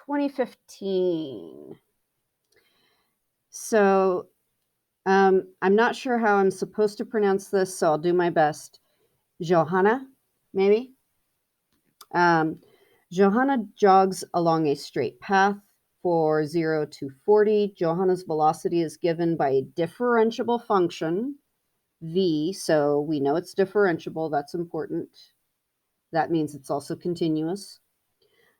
2015. So I'm not sure how I'm supposed to pronounce this, so I'll do my best. Johanna, maybe? Johanna jogs along a straight path for 0 to 40. Johanna's velocity is given by a differentiable function, v, so we know it's differentiable. That's important. That means it's also continuous.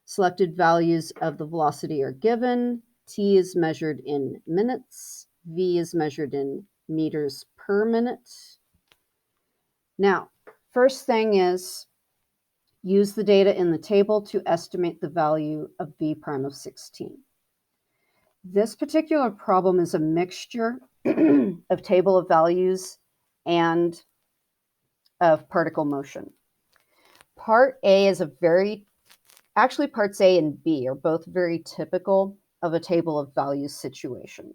Selected values of the velocity are given. T is measured in minutes. V is measured in meters per minute. Now, first thing is use the data in the table to estimate the value of v prime of 16. This particular problem is a mixture of table of values and of particle motion. Part A is actually parts A and B are both very typical of a table of values situation.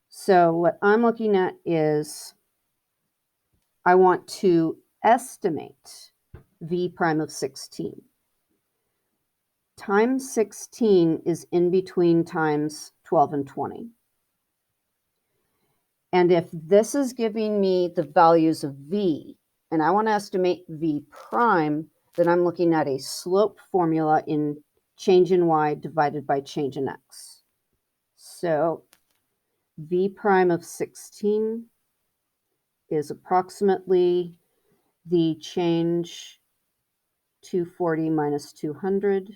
So what I'm looking at is I want to estimate v prime of 16. Times 16 is in between times 12 and 20. And if this is giving me the values of v, and I want to estimate v prime, then I'm looking at a slope formula in change in y divided by change in x. So v prime of 16 is approximately the change 240 minus 200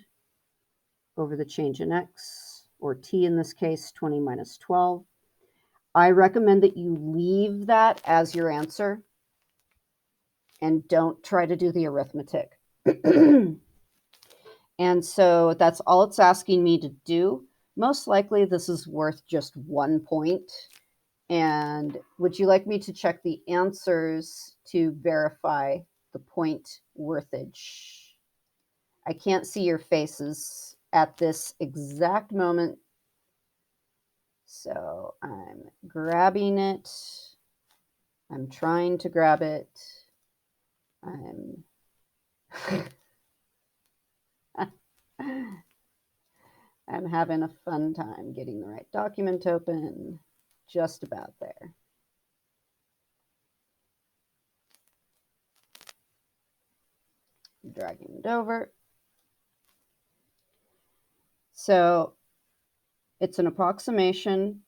over the change in x, or t in this case, 20 minus 12. I recommend that you leave that as your answer and don't try to do the arithmetic. And so that's all it's asking me to do. Most likely this is worth just 1 point. And would you like me to check the answers to verify the point worthage? I can't see your faces at this exact moment. So I'm grabbing it. I'm trying to grab it. I'm having a fun time getting the right document open. Just about there. Dragging it over. So it's an approximation.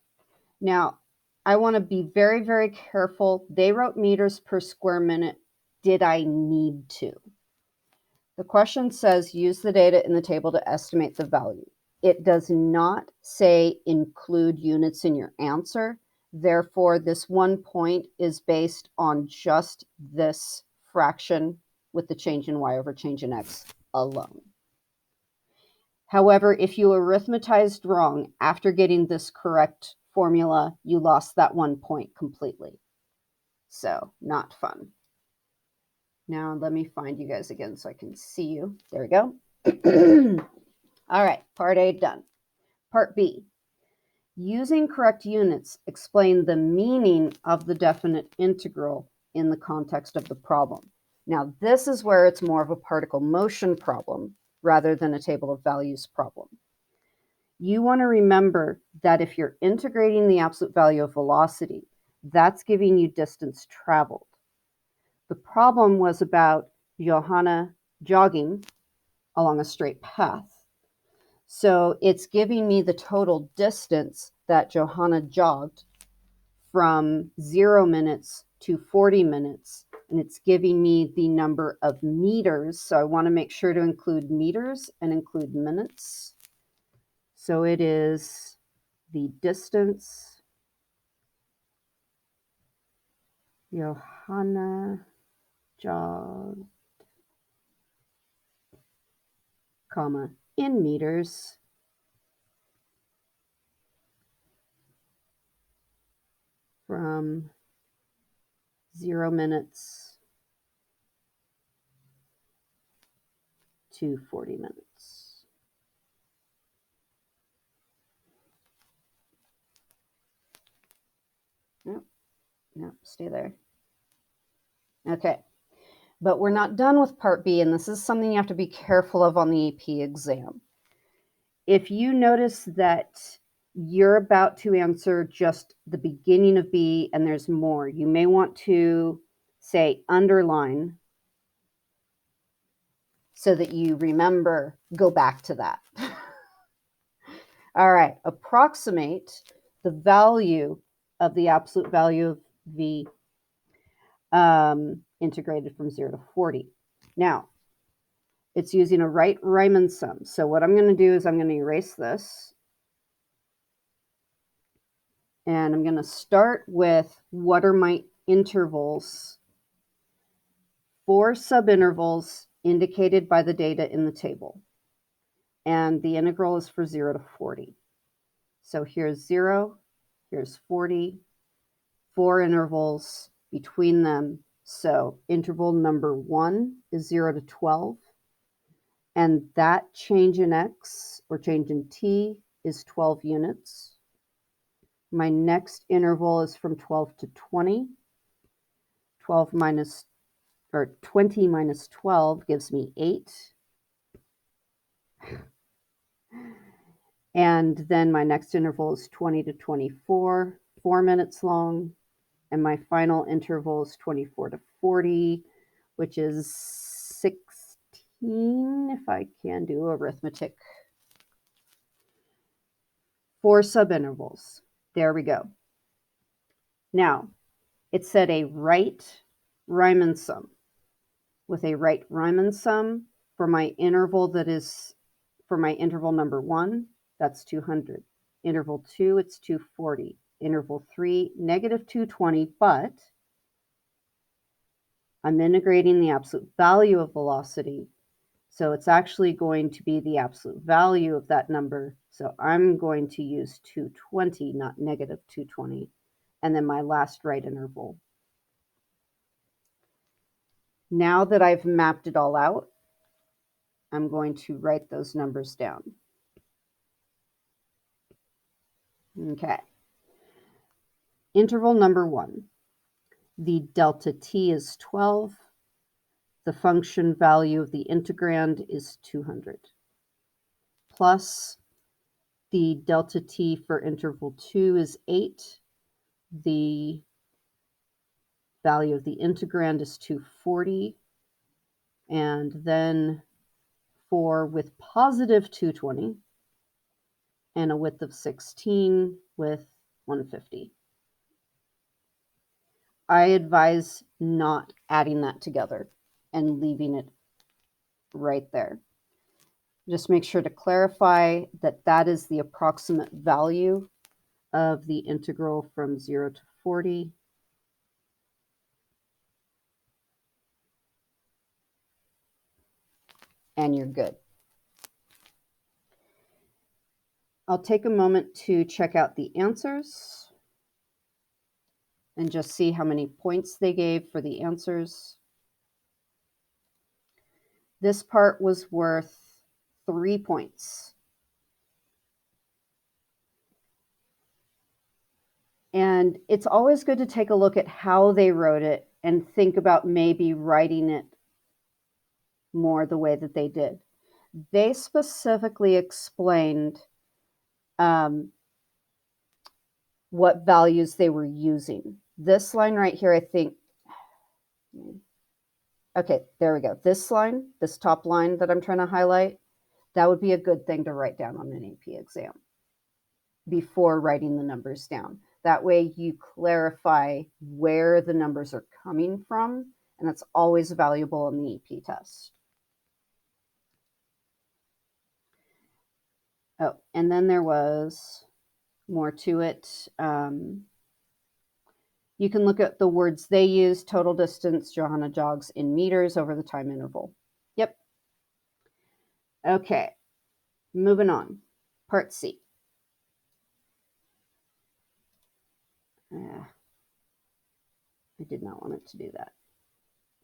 Now, I want to be very, very careful. They wrote meters per square minute. Did I need to? The question says use the data in the table to estimate the value. It does not say include units in your answer. Therefore, this 1 point is based on just this fraction with the change in y over change in x alone. However, if you arithmetized wrong after getting this correct formula, you lost that 1 point completely. So, not fun. Now, let me find you guys again so I can see you. There we go. All right, part A done. Part B. Using correct units, explain the meaning of the definite integral in the context of the problem. Now, this is where it's more of a particle motion problem rather than a table of values problem. You want to remember that if you're integrating the absolute value of velocity, that's giving you distance traveled. The problem was about Johanna jogging along a straight path. So it's giving me the total distance that Johanna jogged from 0 minutes to 40 minutes. And it's giving me the number of meters. So I want to make sure to include meters and include minutes. So it is the distance Johanna jogged, comma, in meters from 0 minutes to 40 minutes. No, stay there. Okay, but we're not done with part B, and this is something you have to be careful of on the AP exam. if you notice that you're about to answer just the beginning of B and there's more, you may want to say underline so that you remember, go back to that. All right, approximate the value of the absolute value of V integrated from 0 to 40. Now, it's using a Wright-Riemann sum. So what I'm going to do is I'm going to erase this. And I'm going to start with what are my intervals, 4 subintervals indicated by the data in the table. And the integral is for 0 to 40. So here's 0, here's 40, 4 intervals between them. So interval number 1 is 0 to 12. And that change in x, or change in t, is 12 units. My next interval is from 12 to 20. 20 minus 12 gives me 8. And then my next interval is 20 to 24, 4 minutes long. And my final interval is 24 to 40, which is 16, if I can do arithmetic. 4 subintervals. There we go. Now, it said a Wright-Riemann sum. With a Wright-Riemann sum for my interval that is, for my interval number 1, that's 200. Interval 2, it's 240. Interval 3, negative 220, but I'm integrating the absolute value of velocity. So it's actually going to be the absolute value of that number. So I'm going to use 220, not negative 220. And then my last right interval. Now that I've mapped it all out, I'm going to write those numbers down. Okay. Interval number 1. The delta t is 12. The function value of the integrand is 200. Plus the delta t for interval 2 is 8. The value of the integrand is 240. And then 4 with positive 220 and a width of 16 with 150. I advise not adding that together and leaving it right there. Just make sure to clarify that that is the approximate value of the integral from 0 to 40. And you're good. I'll take a moment to check out the answers and just see how many points they gave for the answers. This part was worth 3 points. And it's always good to take a look at how they wrote it and think about maybe writing it more the way that they did. They specifically explained what values they were using. This line right here, I think, okay, there we go. This line, this top line that I'm trying to highlight, that would be a good thing to write down on an AP exam before writing the numbers down. That way you clarify where the numbers are coming from, and that's always valuable in the AP test. Oh, and then there was more to it. You can look at the words they use, total distance, Johanna jogs in meters over the time interval. Yep. Okay, moving on. Part C. I did not want it to do that.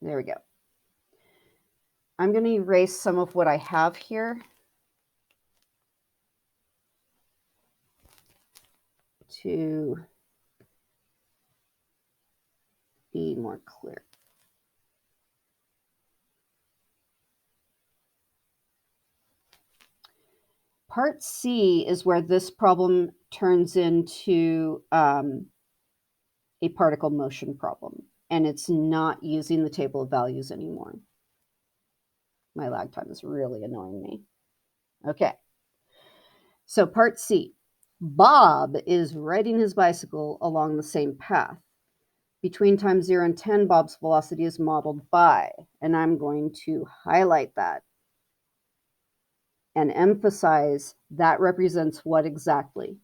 There we go. I'm going to erase some of what I have here to be more clear. part C is where this problem turns into a particle motion problem, and it's not using the table of values anymore. My lag time is really annoying me. Okay, so part C. Bob is riding his bicycle along the same path. Between times 0 and 10, Bob's velocity is modeled by, and I'm going to highlight that and emphasize that represents what exactly?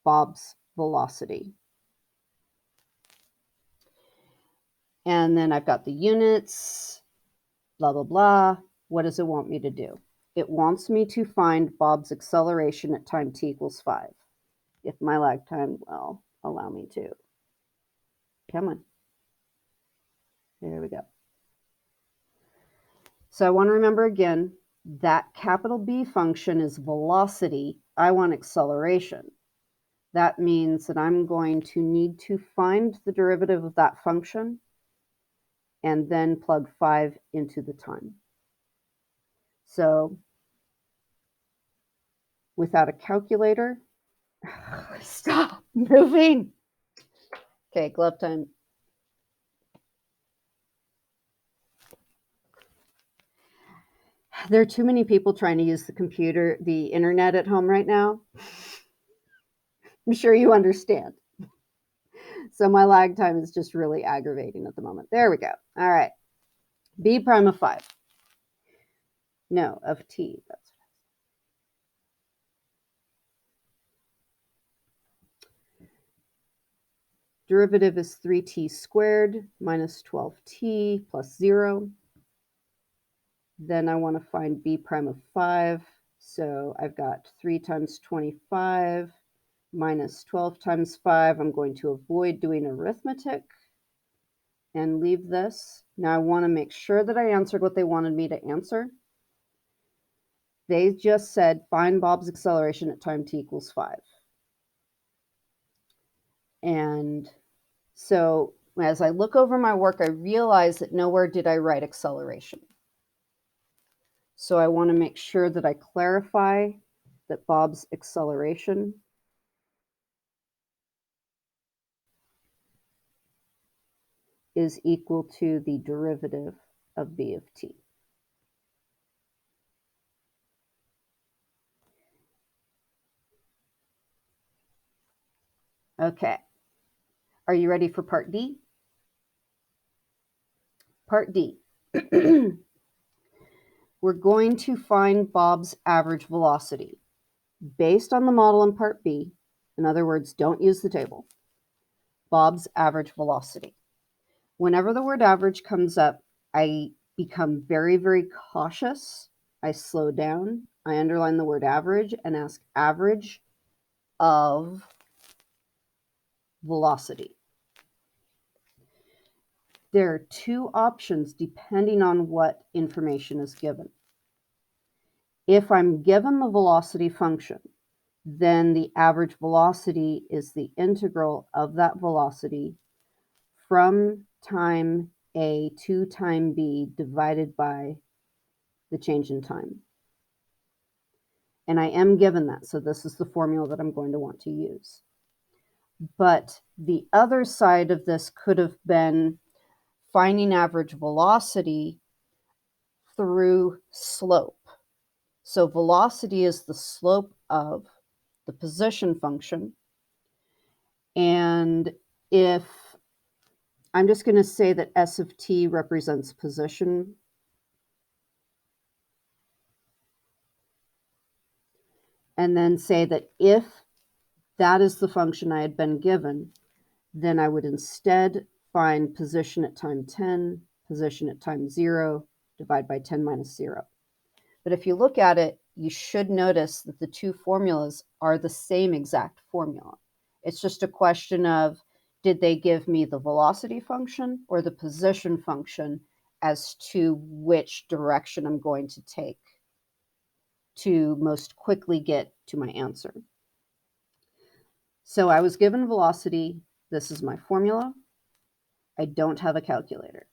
Bob's velocity. And then I've got the units, blah, blah, blah. What does it want me to do? It wants me to find Bob's acceleration at time t equals 5, if my lag time will allow me to. Come on. There we go. So I want to remember again, that capital B function is velocity. I want acceleration. That means that I'm going to need to find the derivative of that function and then plug 5 into the time. So without a calculator, stop moving. Okay, glove time. There are too many people trying to use the internet at home right now. I'm sure you understand. So my lag time is just really aggravating at the moment. There we go. All right. B prime of 5. No, of t. That's derivative is 3t squared minus 12t plus 0. Then I want to find b prime of 5. So I've got 3 times 25 minus 12 times 5. I'm going to avoid doing arithmetic and leave this. Now I want to make sure that I answered what they wanted me to answer. They just said find Bob's acceleration at time t equals 5. And so as I look over my work, I realize that nowhere did I write acceleration. So I want to make sure that I clarify that Bob's acceleration is equal to the derivative of b of t. Okay. Are you ready for part D? Part D. We're going to find Bob's average velocity based on the model in part B. In other words, don't use the table. Bob's average velocity. Whenever the word average comes up, I become very, very cautious. I slow down. I underline the word average and ask average of velocity. There are two options depending on what information is given. If I'm given the velocity function, then the average velocity is the integral of that velocity from time A to time B divided by the change in time. And I am given that, so this is the formula that I'm going to want to use. But the other side of this could have been finding average velocity through slope. So velocity is the slope of the position function. And if I'm just going to say that S of t represents position, and then say that if that is the function I had been given, then I would instead find position at time 10, position at time 0, divide by 10 minus 0. But if you look at it, you should notice that the two formulas are the same exact formula. It's just a question of, did they give me the velocity function or the position function as to which direction I'm going to take to most quickly get to my answer? So I was given velocity. This is my formula. I don't have a calculator.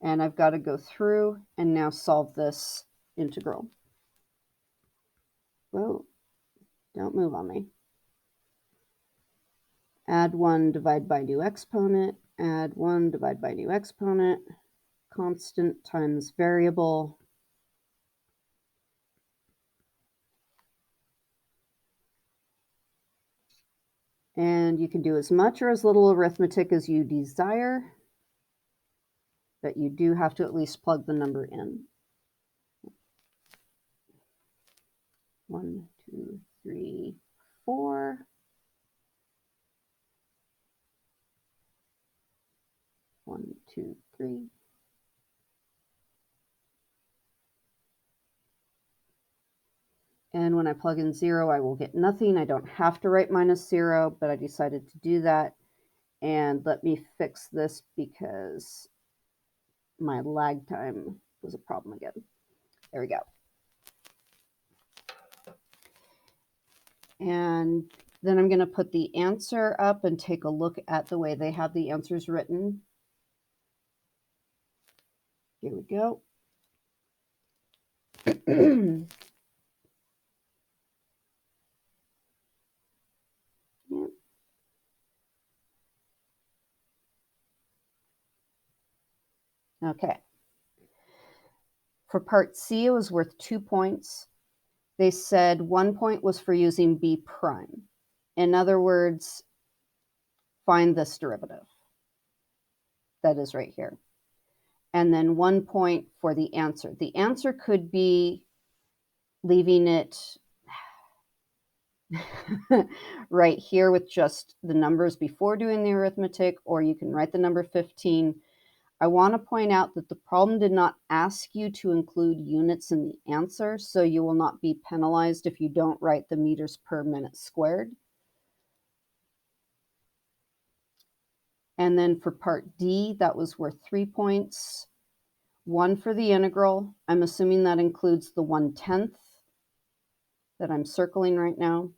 And I've got to go through and now solve this integral. Whoa, don't move on me. Add 1, divide by new exponent, add 1, divide by new exponent, constant times variable. And you can do as much or as little arithmetic as you desire, but you do have to at least plug the number in. 1, 2, 3, 4. One, two, three. And when I plug in 0, I will get nothing. I don't have to write -0, but I decided to do that. And let me fix this because my lag time was a problem again. There we go. And then I'm going to put the answer up and take a look at the way they have the answers written. Here we go. Yeah. Okay. For part C, it was worth 2 points. They said 1 point was for using B prime. In other words, find this derivative. That is right here. And then 1 point for the answer. The answer could be leaving it right here with just the numbers before doing the arithmetic, or you can write the number 15. I want to point out that the problem did not ask you to include units in the answer, so you will not be penalized if you don't write the meters per minute squared. And then for part D, that was worth 3 points. 1 for the integral. I'm assuming that includes the 1/10 that I'm circling right now.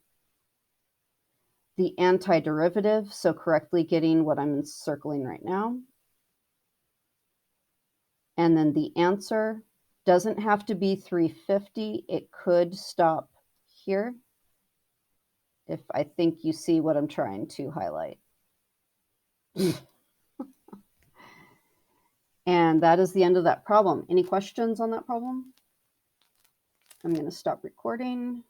The antiderivative, so correctly getting what I'm circling right now. And then the answer doesn't have to be 350. It could stop here, if I think you see what I'm trying to highlight. And that is the end of that problem. Any questions on that problem? I'm going to stop recording.